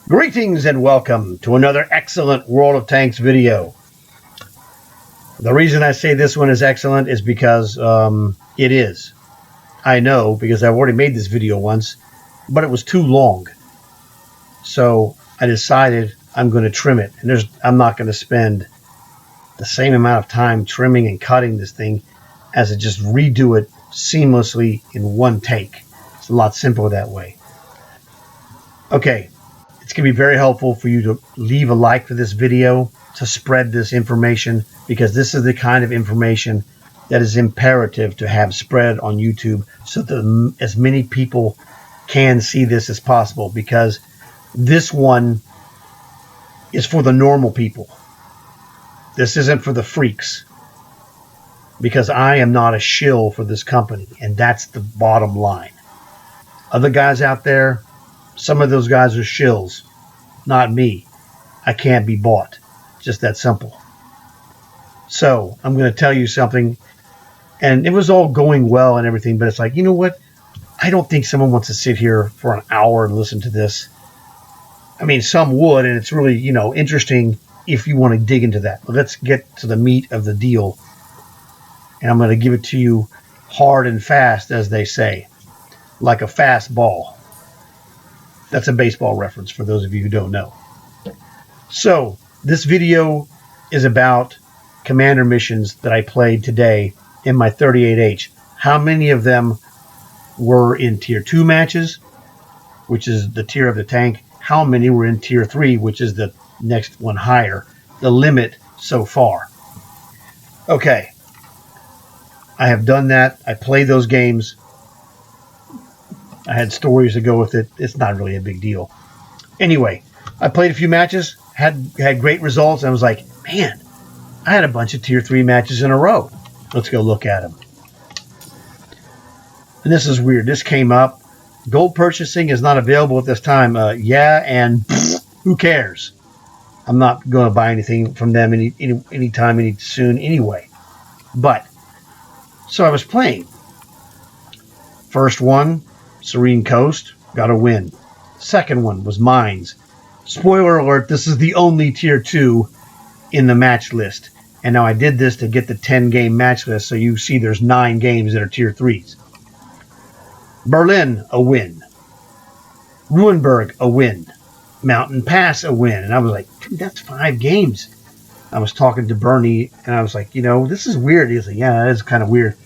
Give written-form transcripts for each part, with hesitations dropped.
Greetings and welcome to another excellent World of Tanks video. The reason I say this one is excellent is because it is. I know because I've already made this video once, but it was too long. So I decided I'm going to trim it. And I'm not going to spend the same amount of time trimming and cutting this thing as to just redo it seamlessly in one take. It's a lot simpler that way. Okay. It's going to be very helpful for you to leave a like for this video, to spread this information, because this is the kind of information that is imperative to have spread on YouTube so that as many people can see this as possible, because this one is for the normal people. This isn't for the freaks, because I am not a shill for this company, and that's the bottom line. Other guys out there, some of those guys are shills. Not me. I can't be bought. Just that simple. So, I'm going to tell you something. And it was all going well and everything, but it's like, you know what? I don't think someone wants to sit here for an hour and listen to this. I mean, some would, and it's really, interesting if you want to dig into that. But let's get to the meat of the deal. And I'm going to give it to you hard and fast, as they say. Like a fastball. That's a baseball reference for those of you who don't know. So, this video is about commander missions that I played today in my 38H. How many of them were in Tier 2 matches, which is the tier of the tank? How many were in Tier 3, which is the next one higher? The limit so far. Okay. I have done that. I played those games. I had stories to go with it. It's not really a big deal. Anyway, I played a few matches, had great results, and I was like, man, I had a bunch of Tier 3 matches in a row. Let's go look at them. And this is weird. This came up. Gold purchasing is not available at this time. Yeah, and who cares? I'm not going to buy anything from them anytime soon anyway. But, so I was playing. First one, Serene Coast, got a win. Second one was Mines. Spoiler alert, this is the only Tier 2 in the match list. And now I did this to get the 10-game match list, so you see there's 9 games that are Tier 3s. Berlin, a win. Ruinberg, a win. Mountain Pass, a win. And I was like, dude, that's 5 games. I was talking to Bernie, and I was like, this is weird. He was like, yeah, that is kind of weird.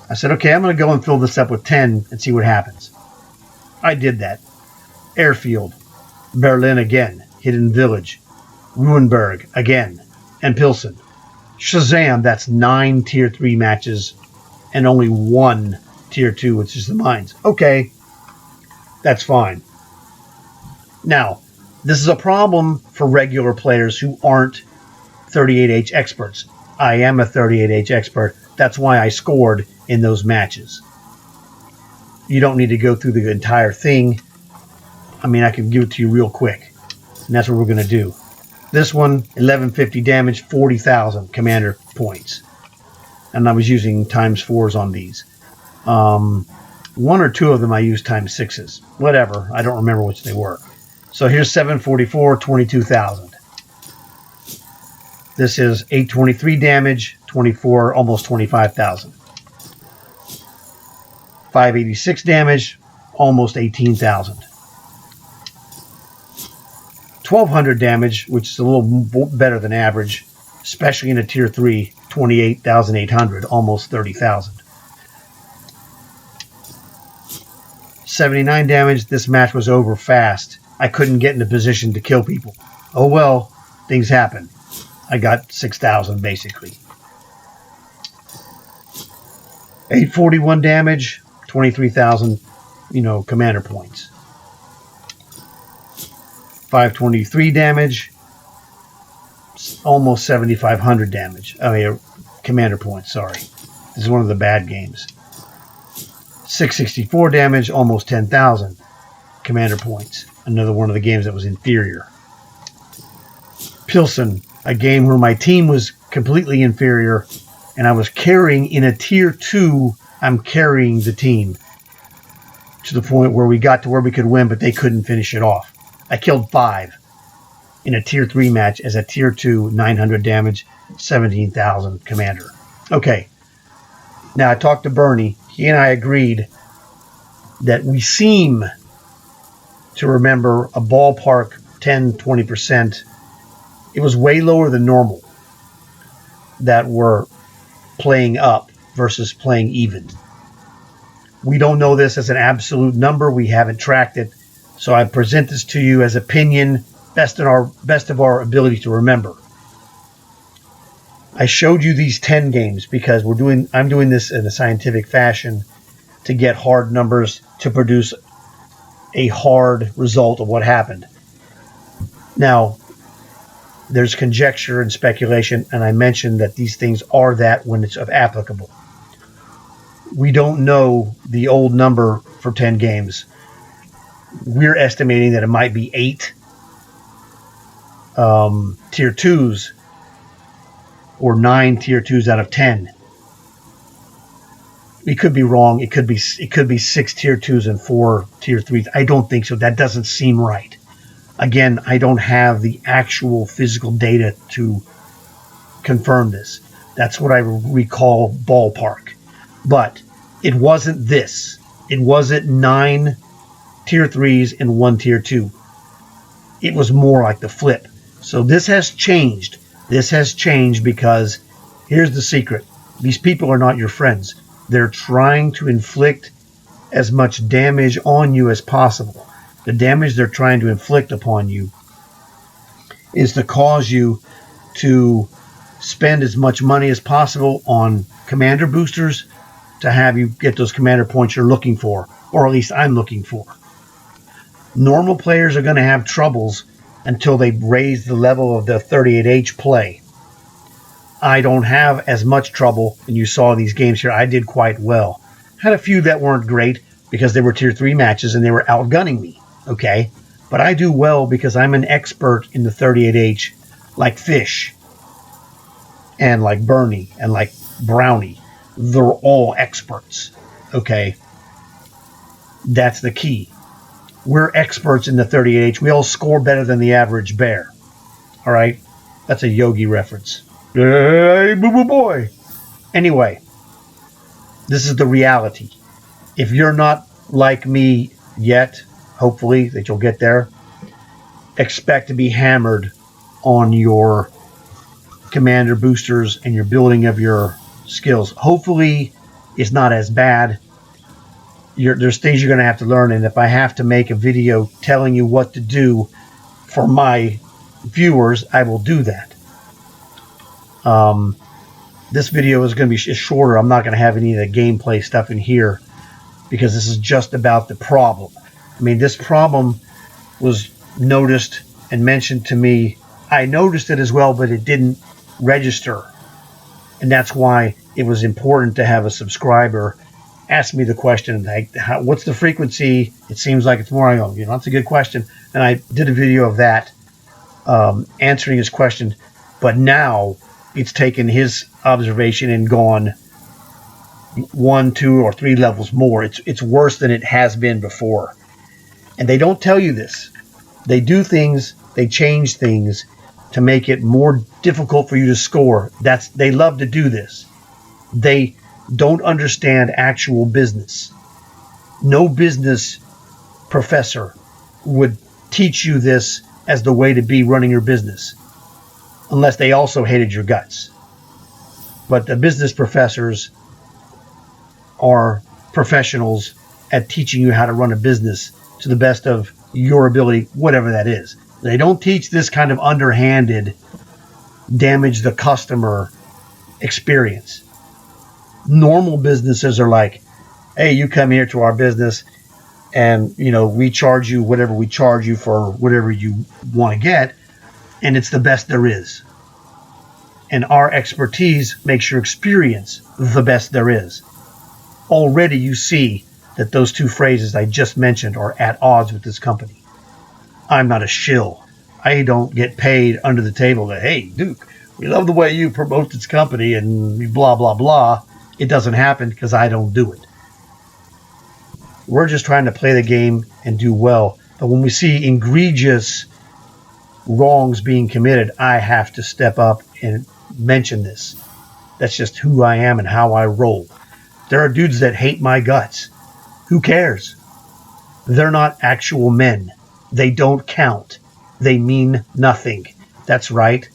I said, okay, I'm going to go and fill this up with 10 and see what happens. I did that. Airfield. Berlin again. Hidden Village. Ruinberg again. And Pilsen. Shazam, that's 9 Tier 3 matches and only 1 Tier 2, which is the Mines. Okay. That's fine. Now, this is a problem for regular players who aren't 38H experts. I am a 38H expert. That's why I scored in those matches. You don't need to go through the entire thing. I mean, I can give it to you real quick. And that's what we're going to do. This one, 1150 damage, 40,000 commander points. And I was using ×4s on these. 1 or 2 of them I used ×6s. Whatever. I don't remember which they were. So here's 744, 22,000. This is 823 damage, 24, almost 25,000. 586 damage, almost 18,000. 1,200 damage, which is a little better than average, especially in a Tier 3, 28,800, almost 30,000. 79 damage, this match was over fast. I couldn't get in a position to kill people. Oh well, things happen. I got 6,000 basically. 841 damage, 23,000, commander points. 523 damage, almost 7,500 damage. Commander points, sorry. This is one of the bad games. 664 damage, almost 10,000 commander points. Another one of the games that was inferior. Pilsen, a game where my team was completely inferior, and I was carrying in a Tier 2, I'm carrying the team to the point where we got to where we could win, but they couldn't finish it off. I killed 5 in a tier 3 match as a tier 2 900 damage 17,000 commander. Okay, now I talked to Bernie. He and I agreed that we seem to remember a ballpark 10-20%. It was way lower than normal that were playing up versus playing even. We don't know this as an absolute number. We haven't tracked it. So I present this to you as opinion, best of our ability to remember. I showed you these 10 games because I'm doing this in a scientific fashion to get hard numbers to produce a hard result of what happened. Now, there's conjecture and speculation, and I mentioned that these things are that when it's applicable. We don't know the old number for 10 games. We're estimating that it might be 8 tier 2s or 9 tier 2s out of 10. We could be wrong. It could be 6 tier 2s and 4 tier 3s. I don't think so. That doesn't seem right. Again, I don't have the actual physical data to confirm this. That's what I recall ballpark. But it wasn't this. It wasn't 9 tier 3s and 1 tier 2. It was more like the flip. So this has changed. This has changed because here's the secret. These people are not your friends. They're trying to inflict as much damage on you as possible. The damage they're trying to inflict upon you is to cause you to spend as much money as possible on commander boosters to have you get those commander points you're looking for, or at least I'm looking for. Normal players are going to have troubles until they raise the level of the 38H play. I don't have as much trouble, and you saw these games here. I did quite well. Had a few that weren't great because they were tier 3 matches and they were outgunning me, okay? But I do well because I'm an expert in the 38H, like Fish and like Bernie and like Brownie. They're all experts, okay? That's the key. We're experts in the 38H. We all score better than the average bear, all right? That's a Yogi reference. Hey, boo-boo boy. Anyway, this is the reality. If you're not like me yet, hopefully that you'll get there, expect to be hammered on your commander boosters and your building of your skills. Hopefully it's not as bad. There's things you're going to have to learn, and if I have to make a video telling you what to do for my viewers, I will do that. This video is going to be shorter. I'm not going to have any of the gameplay stuff in here because this is just about the problem. I mean, this problem was noticed and mentioned to me. I noticed it as well, but it didn't register. And that's why it was important to have a subscriber ask me the question, like, what's the frequency? It seems like it's more. I go, that's a good question. And I did a video of that, answering his question. But now it's taken his observation and gone 1, 2, or 3 levels more. It's worse than it has been before. And they don't tell you this. They do things, they change things to make it more difficult for you to score. They love to do this. They don't understand actual business. No business professor would teach you this as the way to be running your business, unless they also hated your guts. But the business professors are professionals at teaching you how to run a business to the best of your ability, whatever that is. They don't teach this kind of underhanded, damage the customer experience. Normal businesses are like, hey, you come here to our business and, we charge you whatever we charge you for whatever you want to get, and it's the best there is. And our expertise makes your experience the best there is. Already you see that those two phrases I just mentioned are at odds with this company. I'm not a shill. I don't get paid under the table that, hey, Duke, we love the way you promote this company and blah, blah, blah. It doesn't happen because I don't do it. We're just trying to play the game and do well. But when we see egregious wrongs being committed, I have to step up and mention this. That's just who I am and how I roll. There are dudes that hate my guts. Who cares? They're not actual men. They don't count. They mean nothing. That's right.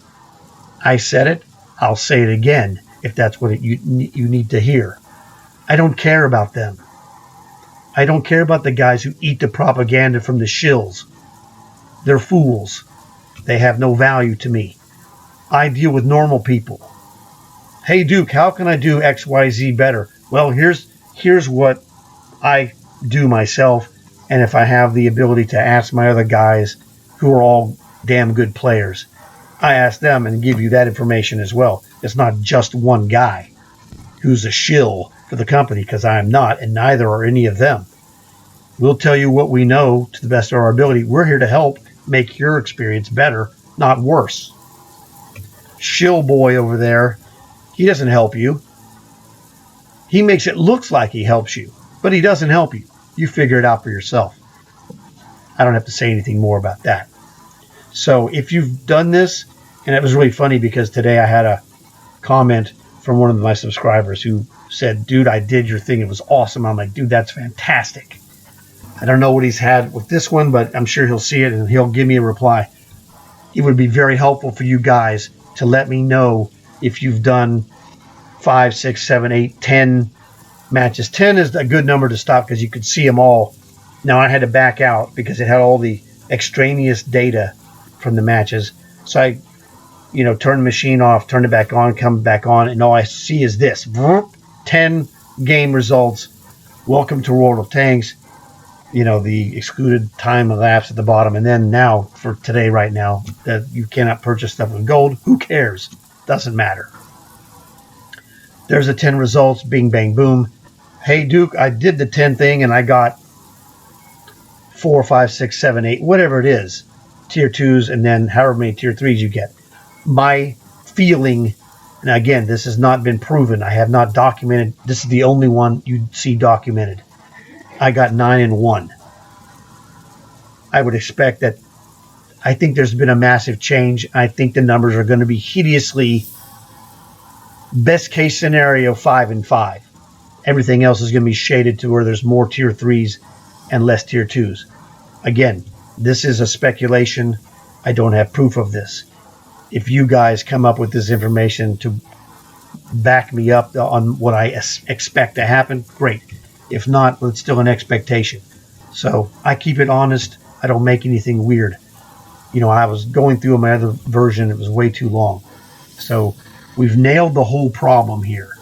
I said it. I'll say it again if that's what you need to hear. I don't care about them. I don't care about the guys who eat the propaganda from the shills. They're fools. They have no value to me. I deal with normal people. Hey, Duke, how can I do XYZ better? Well, here's what I do myself, and if I have the ability to ask my other guys who are all damn good players, I ask them and give you that information as well. It's not just one guy who's a shill for the company, because I am not, and neither are any of them. We'll tell you what we know to the best of our ability. We're here to help make your experience better, not worse. Shill boy over there, he doesn't help you. He makes it look like he helps you, but he doesn't help you. You figure it out for yourself. I don't have to say anything more about that. So if you've done this, and it was really funny because today I had a comment from one of my subscribers who said, dude, I did your thing. It was awesome. I'm like, dude, that's fantastic. I don't know what he's had with this one, but I'm sure he'll see it and he'll give me a reply. It would be very helpful for you guys to let me know if you've done 5, 6, 7, 8, 10 matches. 10 is a good number to stop because you could see them all. Now I had to back out because it had all the extraneous data from the matches. So I, turn the machine off, turn it back on, come back on, and all I see is this. 10 game results. Welcome to World of Tanks. The excluded time elapsed at the bottom. And then now, for today, right now, that you cannot purchase stuff with gold. Who cares? Doesn't matter. There's the 10 results. Bing, bang, boom. Hey, Duke, I did the 10 thing, and I got 4, 5, 6, 7, 8, whatever it is. Tier 2s, and then however many Tier 3s you get. My feeling, and again, this has not been proven. I have not documented. This is the only one you see documented. I got 9 and 1. I would expect that. I think there's been a massive change. I think the numbers are going to be hideously, best case scenario, 5 and 5. Everything else is going to be shaded to where there's more Tier 3s and less Tier 2s. Again, this is a speculation. I don't have proof of this. If you guys come up with this information to back me up on what I expect to happen, great. If not, it's still an expectation. So I keep it honest. I don't make anything weird. I was going through my other version. It was way too long. So we've nailed the whole problem here.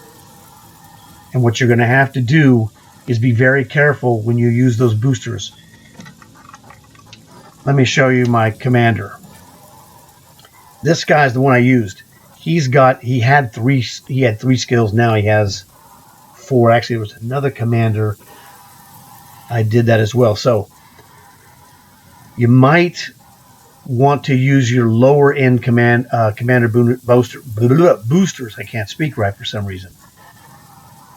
And what you're going to have to do is be very careful when you use those boosters. Let me show you my commander. This guy's the one I used. He had three skills. Now he has 4. Actually, there was another commander. I did that as well. So you might want to use your lower end commander boosters. I can't speak right for some reason.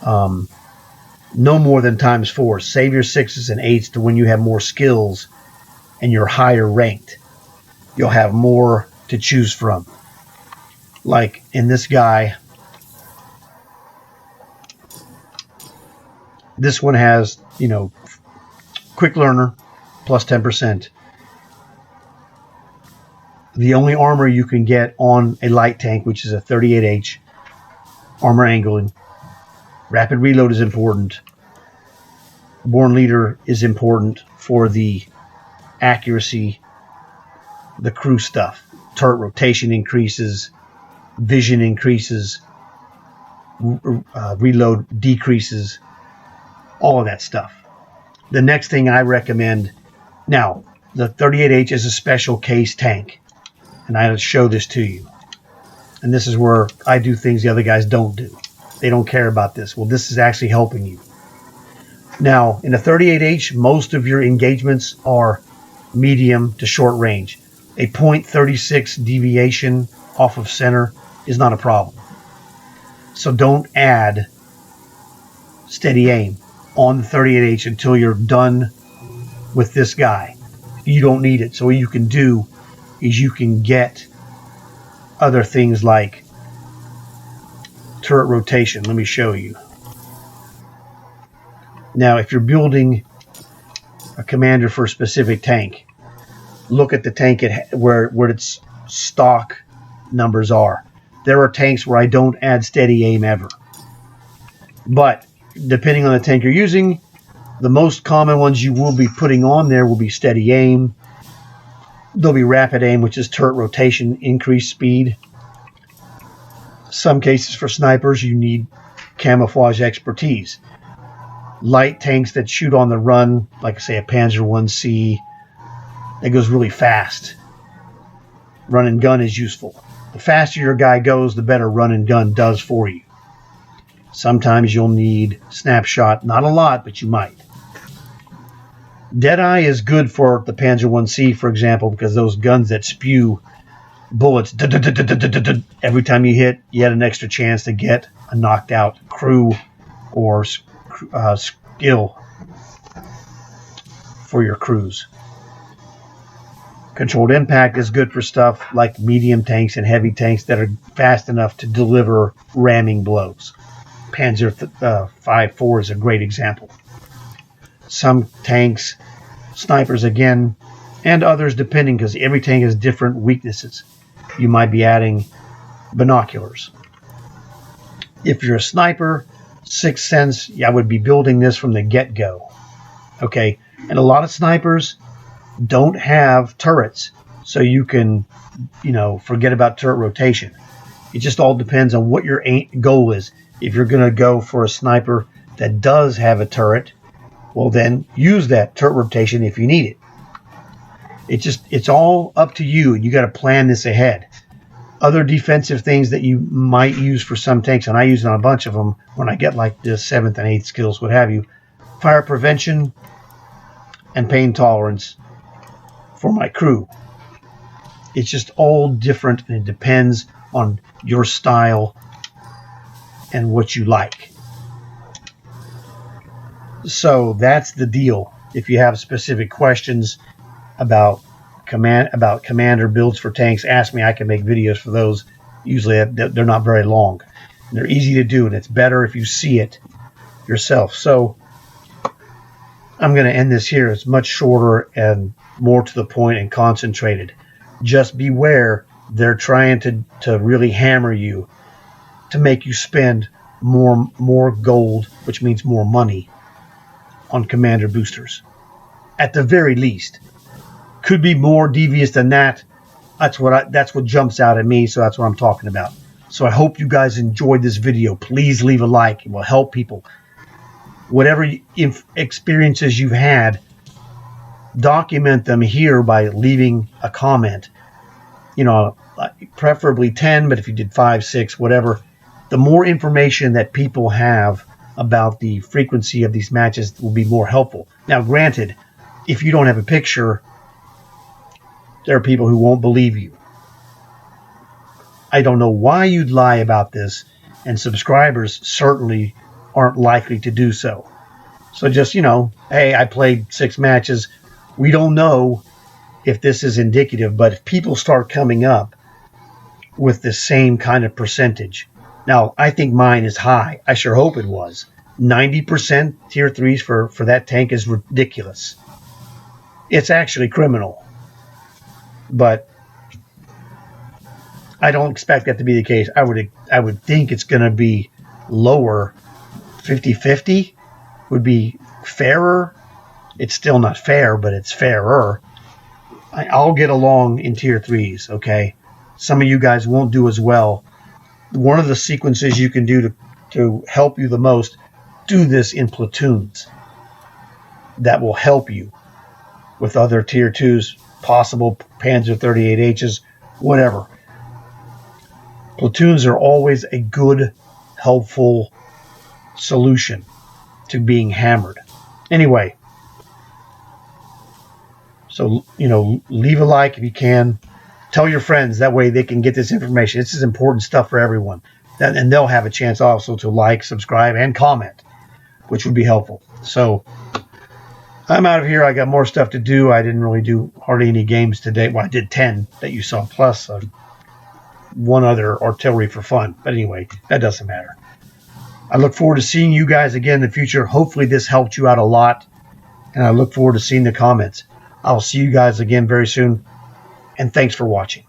No more than ×4. Save your 6s and 8s to when you have more skills and you're higher ranked. You'll have more to choose from. Like in this guy, this one has, quick learner plus 10%. The only armor you can get on a light tank, which is a 38H, armor angling. Rapid reload is important. Born leader is important for the accuracy, the crew stuff. Turret rotation increases, vision increases, reload decreases, all of that stuff. The next thing I recommend, now, the 38H is a special case tank, and I'll show this to you. And this is where I do things the other guys don't do. They don't care about this. Well, this is actually helping you. Now, in the 38H, most of your engagements are medium to short range. A .36 deviation off of center is not a problem. So don't add steady aim on the 38H until you're done with this guy. you don't need it. So what you can do is you can get other things like turret rotation. Let me show you. Now, if you're building a commander for a specific tank, look at the tank where its stock numbers are. There are tanks where I don't add steady aim ever. But depending on the tank you're using, the most common ones you will be putting on there will be steady aim. There'll be rapid aim, which is turret rotation, increased speed. Some cases for snipers, you need camouflage expertise. Light tanks that shoot on the run, like say a Panzer 1C, that goes really fast. Run and gun is useful. The faster your guy goes, the better run and gun does for you. Sometimes you'll need snapshot, not a lot, but you might. Deadeye is good for the Panzer 1C, for example, because those guns that spew bullets, every time you hit, you had an extra chance to get a knocked out crew or skill for your crews. Controlled impact is good for stuff like medium tanks and heavy tanks that are fast enough to deliver ramming blows. Panzer 5.4 is a great example. Some tanks, snipers again, and others depending, because every tank has different weaknesses. You might be adding binoculars. If you're a sniper, Sixth Sense, I would be building this from the get-go. Okay, and a lot of snipers don't have turrets, so you can, forget about turret rotation. It just all depends on what your goal is. If you're going to go for a sniper that does have a turret, well then use that turret rotation if you need it. It's all up to you, and you got to plan this ahead. Other defensive things that you might use for some tanks, and I use it on a bunch of them when I get like the 7th and 8th skills, what have you. Fire prevention and pain tolerance for my crew. It's just all different, and it depends on your style and what you like. So that's the deal. If you have specific questions about commander builds for tanks, ask me. I can make videos for those. Usually they're not very long. They're easy to do, and it's better if you see it yourself. So I'm going to end this here. It's much shorter and more to the point and concentrated. Just beware, they're trying to really hammer you to make you spend more gold, which means more money, on commander boosters. At the very least. Could be more devious than that. That's what jumps out at me, so that's what I'm talking about. So I hope you guys enjoyed this video. Please leave a like. It will help people. Whatever experiences you've had, document them here by leaving a comment. Preferably 10, but if you did 5, 6, whatever. The more information that people have about the frequency of these matches will be more helpful. Now, granted, if you don't have a picture, there are people who won't believe you. I don't know why you'd lie about this, and subscribers certainly aren't likely to do so. So just, hey, I played 6 matches. We don't know if this is indicative, but if people start coming up with the same kind of percentage. Now, I think mine is high. I sure hope it was. 90% tier 3s for that tank is ridiculous. It's actually criminal. But I don't expect that to be the case. I would think it's going to be lower. 50-50 would be fairer. It's still not fair, but it's fairer. I'll get along in tier 3s, okay? Some of you guys won't do as well. One of the sequences you can do to help you the most, do this in platoons. That will help you with other tier 2s, possible Panzer 38Hs, whatever. Platoons are always a good, helpful solution to being hammered. Anyway, so, leave a like if you can. Tell your friends. That way they can get this information. This is important stuff for everyone. And they'll have a chance also to like, subscribe, and comment, which would be helpful. So, I'm out of here. I got more stuff to do. I didn't really do hardly any games today. Well, I did 10 that you saw, plus one other artillery for fun. But anyway, that doesn't matter. I look forward to seeing you guys again in the future. Hopefully this helped you out a lot. And I look forward to seeing the comments. I'll see you guys again very soon. And thanks for watching.